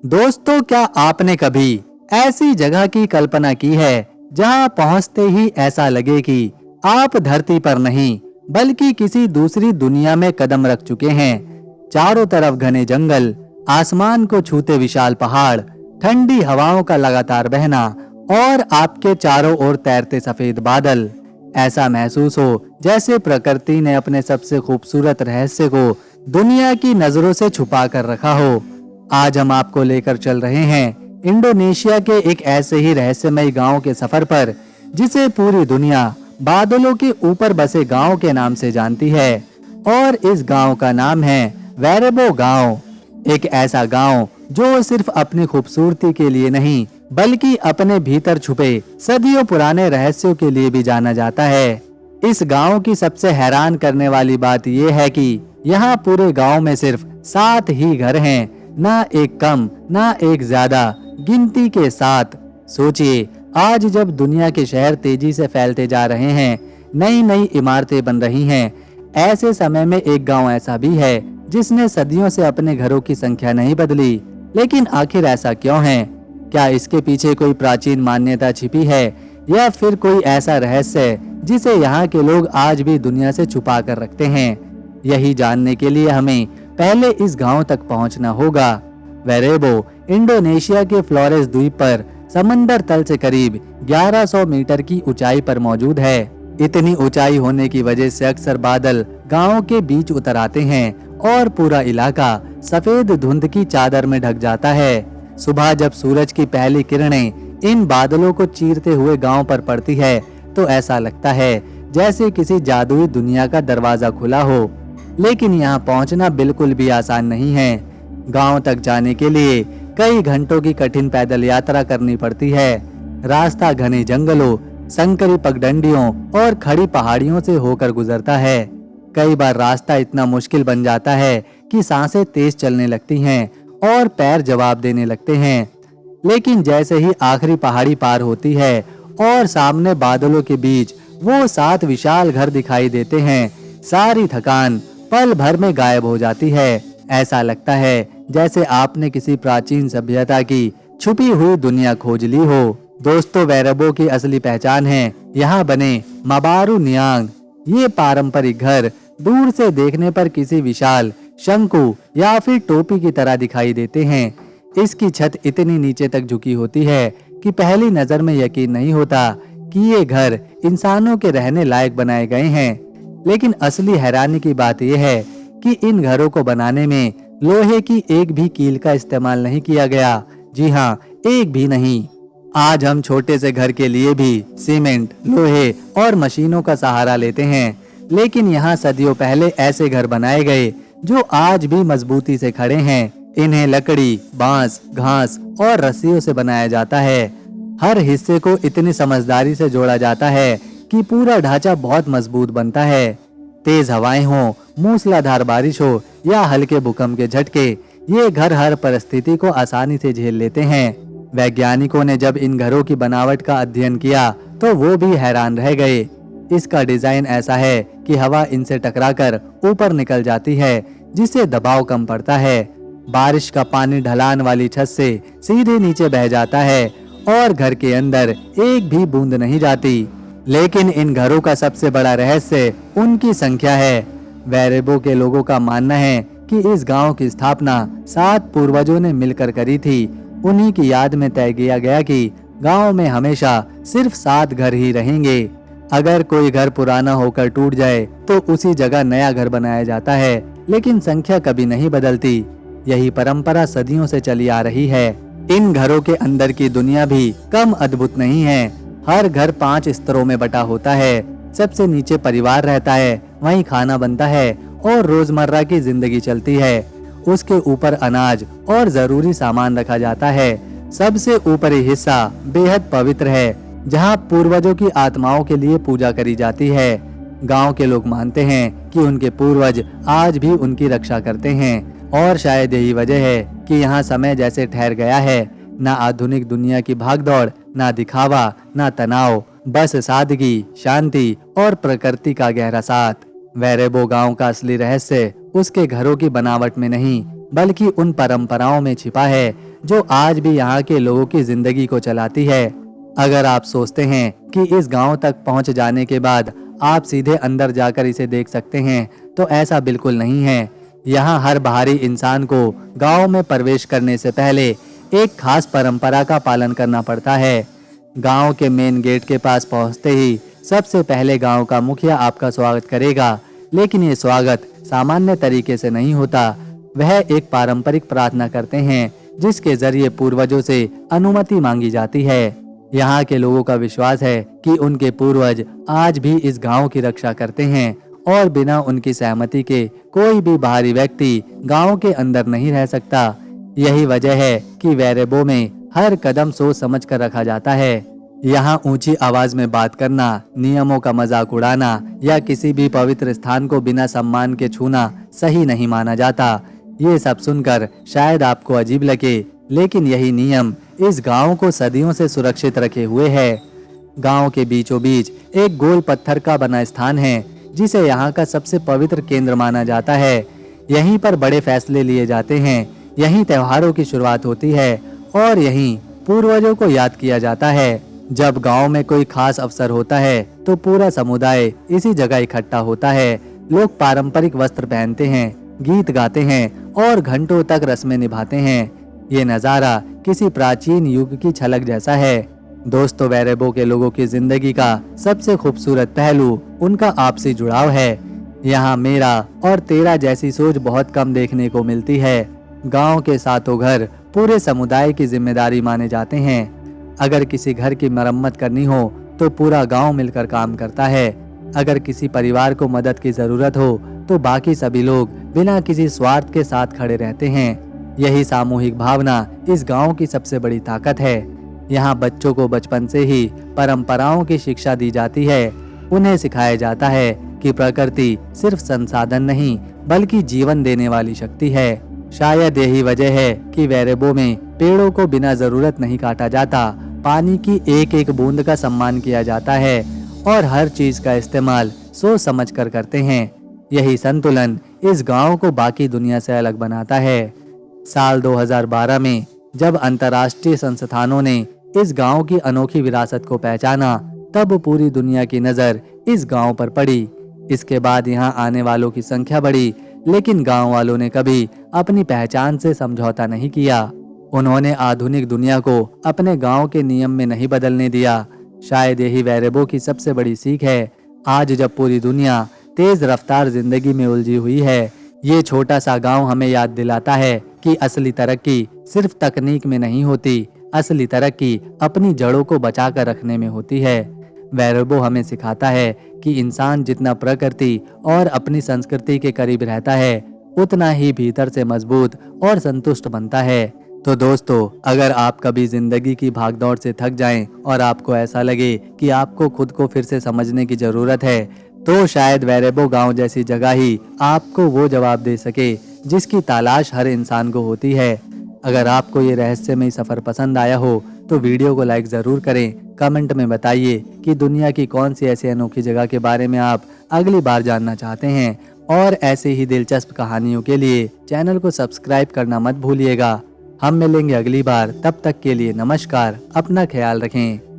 दोस्तों, क्या आपने कभी ऐसी जगह की कल्पना की है जहां पहुंचते ही ऐसा लगे कि आप धरती पर नहीं बल्कि किसी दूसरी दुनिया में कदम रख चुके हैं। चारों तरफ घने जंगल, आसमान को छूते विशाल पहाड़, ठंडी हवाओं का लगातार बहना और आपके चारों ओर तैरते सफेद बादल। ऐसा महसूस हो जैसे प्रकृति ने अपने सबसे खूबसूरत रहस्य को दुनिया की नजरों से छुपा कर रखा हो। आज हम आपको लेकर चल रहे हैं इंडोनेशिया के एक ऐसे ही रहस्यमय गांव के सफर पर, जिसे पूरी दुनिया बादलों के ऊपर बसे गांव के नाम से जानती है। और इस गांव का नाम है वेरेबो गांव। एक ऐसा गांव जो सिर्फ अपनी खूबसूरती के लिए नहीं बल्कि अपने भीतर छुपे सदियों पुराने रहस्यों के लिए भी जाना जाता है। इस गांव की सबसे हैरान करने वाली बात यह है कि यहाँ पूरे गांव में सिर्फ 7 ही घर हैं, ना एक कम ना एक ज्यादा, गिनती के 7। सोचिए, आज जब दुनिया के शहर तेजी से फैलते जा रहे हैं, नई नई इमारतें बन रही हैं, ऐसे समय में एक गांव ऐसा भी है जिसने सदियों से अपने घरों की संख्या नहीं बदली। लेकिन आखिर ऐसा क्यों है? क्या इसके पीछे कोई प्राचीन मान्यता छिपी है या फिर कोई ऐसा रहस्य जिसे यहाँ के लोग आज भी दुनिया से छुपा कर रखते हैं? यही जानने के लिए हमें पहले इस गांव तक पहुंचना होगा। वेरेबो इंडोनेशिया के फ्लोरेस द्वीप पर समंदर तल से करीब 1100 मीटर की ऊंचाई पर मौजूद है। इतनी ऊंचाई होने की वजह से अक्सर बादल गांव के बीच उतर आते हैं और पूरा इलाका सफेद धुंध की चादर में ढक जाता है। सुबह जब सूरज की पहली किरणें इन बादलों को चीरते हुए गांव पर पड़ती है तो ऐसा लगता है जैसे किसी जादुई दुनिया का दरवाजा खुला हो। लेकिन यहाँ पहुँचना बिल्कुल भी आसान नहीं है। गांव तक जाने के लिए कई घंटों की कठिन पैदल यात्रा करनी पड़ती है। रास्ता घने जंगलों, संकरी पगडंडियों और खड़ी पहाड़ियों से होकर गुजरता है। कई बार रास्ता इतना मुश्किल बन जाता है कि सांसें तेज चलने लगती हैं और पैर जवाब देने लगते हैं। लेकिन जैसे ही आखिरी पहाड़ी पार होती है और सामने बादलों के बीच वो 7 विशाल घर दिखाई देते हैं, सारी थकान पल भर में गायब हो जाती है। ऐसा लगता है जैसे आपने किसी प्राचीन सभ्यता की छुपी हुई दुनिया खोज ली हो। दोस्तों, वेरेबो की असली पहचान है यहाँ बने मबारू नियांग। ये पारंपरिक घर दूर से देखने पर किसी विशाल शंकु या फिर टोपी की तरह दिखाई देते हैं। इसकी छत इतनी नीचे तक झुकी होती है कि पहली नजर में यकीन नहीं होता कि ये घर इंसानों के रहने लायक बनाए गए हैं। लेकिन असली हैरानी की बात यह है कि इन घरों को बनाने में लोहे की एक भी कील का इस्तेमाल नहीं किया गया। जी हाँ, एक भी नहीं। आज हम छोटे से घर के लिए भी सीमेंट, लोहे और मशीनों का सहारा लेते हैं, लेकिन यहाँ सदियों पहले ऐसे घर बनाए गए जो आज भी मजबूती से खड़े हैं। इन्हें लकड़ी, बांस, घास और रस्सियों से बनाया जाता है। हर हिस्से को इतनी समझदारी से जोड़ा जाता है कि पूरा ढांचा बहुत मजबूत बनता है। तेज हवाएं हो, मूसलाधार बारिश हो या हल्के भूकंप के झटके, ये घर हर परिस्थिति को आसानी से झेल लेते हैं। वैज्ञानिकों ने जब इन घरों की बनावट का अध्ययन किया तो वो भी हैरान रह गए। इसका डिजाइन ऐसा है कि हवा इनसे टकराकर ऊपर निकल जाती है, जिससे दबाव कम पड़ता है। बारिश का पानी ढलान वाली छत से सीधे नीचे बह जाता है और घर के अंदर एक भी बूंद नहीं जाती। लेकिन इन घरों का सबसे बड़ा रहस्य उनकी संख्या है। वेरेबो के लोगों का मानना है कि इस गांव की स्थापना 7 पूर्वजों ने मिलकर करी थी। उन्हीं की याद में तय किया गया कि गांव में हमेशा सिर्फ 7 घर ही रहेंगे। अगर कोई घर पुराना होकर टूट जाए तो उसी जगह नया घर बनाया जाता है, लेकिन संख्या कभी नहीं बदलती। यही परंपरा सदियों से चली आ रही है। इन घरों के अंदर की दुनिया भी कम अद्भुत नहीं है। हर घर 5 स्तरों में बटा होता है। सबसे नीचे परिवार रहता है, वहीं खाना बनता है और रोजमर्रा की जिंदगी चलती है। उसके ऊपर अनाज और जरूरी सामान रखा जाता है। सबसे ऊपरी हिस्सा बेहद पवित्र है, जहां पूर्वजों की आत्माओं के लिए पूजा करी जाती है। गांव के लोग मानते हैं कि उनके पूर्वज आज भी उनकी रक्षा करते हैं और शायद यही वजह है कि यहाँ समय जैसे ठहर गया है। ना आधुनिक दुनिया की भागदौड़, ना दिखावा, ना तनाव, बस सादगी, शांति और प्रकृति का गहरा साथ। वेरेबो गांव का असली रहस्य उसके घरों की बनावट में नहीं बल्कि उन परंपराओं में छिपा है जो आज भी यहाँ के लोगों की जिंदगी को चलाती है। अगर आप सोचते हैं कि इस गांव तक पहुंच जाने के बाद आप सीधे अंदर जाकर इसे देख सकते हैं, तो ऐसा बिल्कुल नहीं है। यहाँ हर बाहरी इंसान को गांव में प्रवेश करने से पहले एक खास परंपरा का पालन करना पड़ता है। गांव के मेन गेट के पास पहुंचते ही सबसे पहले गांव का मुखिया आपका स्वागत करेगा, लेकिन ये स्वागत सामान्य तरीके से नहीं होता। वह एक पारंपरिक प्रार्थना करते हैं जिसके जरिए पूर्वजों से अनुमति मांगी जाती है। यहाँ के लोगों का विश्वास है कि उनके पूर्वज आज भी इस गांव की रक्षा करते हैं और बिना उनकी सहमति के कोई भी बाहरी व्यक्ति गांव के अंदर नहीं रह सकता। यही वजह है कि वेरेबो में हर कदम सोच समझ कर रखा जाता है। यहाँ ऊंची आवाज में बात करना, नियमों का मजाक उड़ाना या किसी भी पवित्र स्थान को बिना सम्मान के छूना सही नहीं माना जाता। ये सब सुनकर शायद आपको अजीब लगे, लेकिन यही नियम इस गांव को सदियों से सुरक्षित रखे हुए है। गांव के बीचों बीच एक गोल पत्थर का बना स्थान है जिसे यहाँ का सबसे पवित्र केंद्र माना जाता है। यहीं पर बड़े फैसले लिए जाते हैं, यहीं त्योहारों की शुरुआत होती है और यहीं पूर्वजों को याद किया जाता है। जब गांव में कोई खास अवसर होता है तो पूरा समुदाय इसी जगह इकट्ठा होता है। लोग पारंपरिक वस्त्र पहनते हैं, गीत गाते हैं और घंटों तक रस्में निभाते हैं। ये नज़ारा किसी प्राचीन युग की झलक जैसा है। दोस्तों, वेरेबो के लोगों की जिंदगी का सबसे खूबसूरत पहलू उनका आपसी जुड़ाव है। यहाँ मेरा और तेरा जैसी सोच बहुत कम देखने को मिलती है। गांव के सातों घर पूरे समुदाय की जिम्मेदारी माने जाते हैं। अगर किसी घर की मरम्मत करनी हो तो पूरा गांव मिलकर काम करता है। अगर किसी परिवार को मदद की जरूरत हो तो बाकी सभी लोग बिना किसी स्वार्थ के साथ खड़े रहते हैं। यही सामूहिक भावना इस गांव की सबसे बड़ी ताकत है। यहाँ बच्चों को बचपन से ही परंपराओं की शिक्षा दी जाती है। उन्हें सिखाया जाता है कि प्रकृति सिर्फ संसाधन नहीं बल्कि जीवन देने वाली शक्ति है। शायद यही वजह है कि वेरेबो में पेड़ों को बिना जरूरत नहीं काटा जाता, पानी की एक एक बूंद का सम्मान किया जाता है और हर चीज का इस्तेमाल सोच समझ कर करते हैं। यही संतुलन इस गांव को बाकी दुनिया से अलग बनाता है। साल 2012 में जब अंतर्राष्ट्रीय संस्थानों ने इस गांव की अनोखी विरासत को पहचाना, तब पूरी दुनिया की नजर इस गांव पर पड़ी। इसके बाद यहाँ आने वालों की संख्या बढ़ी, लेकिन गांव वालों ने कभी अपनी पहचान से समझौता नहीं किया। उन्होंने आधुनिक दुनिया को अपने गांव के नियम में नहीं बदलने दिया। शायद यही वेरेबो की सबसे बड़ी सीख है। आज जब पूरी दुनिया तेज रफ्तार जिंदगी में उलझी हुई है, ये छोटा सा गांव हमें याद दिलाता है कि असली तरक्की सिर्फ तकनीक में नहीं होती, असली तरक्की अपनी जड़ों को बचाकर रखने में होती है। वेरेबो हमें सिखाता है कि इंसान जितना प्रकृति और अपनी संस्कृति के करीब रहता है, उतना ही भीतर से मजबूत और संतुष्ट बनता है। तो दोस्तों, अगर आप कभी जिंदगी की भागदौड़ से थक जाएं और आपको ऐसा लगे कि आपको खुद को फिर से समझने की जरूरत है, तो शायद वेरेबो गांव जैसी जगह ही आपको वो जवाब दे सके जिसकी तलाश हर इंसान को होती है। अगर आपको ये रहस्यमय सफर पसंद आया हो तो वीडियो को लाइक जरूर करें। कमेंट में बताइए कि दुनिया की कौन सी ऐसी अनोखी जगह के बारे में आप अगली बार जानना चाहते हैं, और ऐसे ही दिलचस्प कहानियों के लिए चैनल को सब्सक्राइब करना मत भूलिएगा। हम मिलेंगे अगली बार, तब तक के लिए नमस्कार, अपना ख्याल रखें।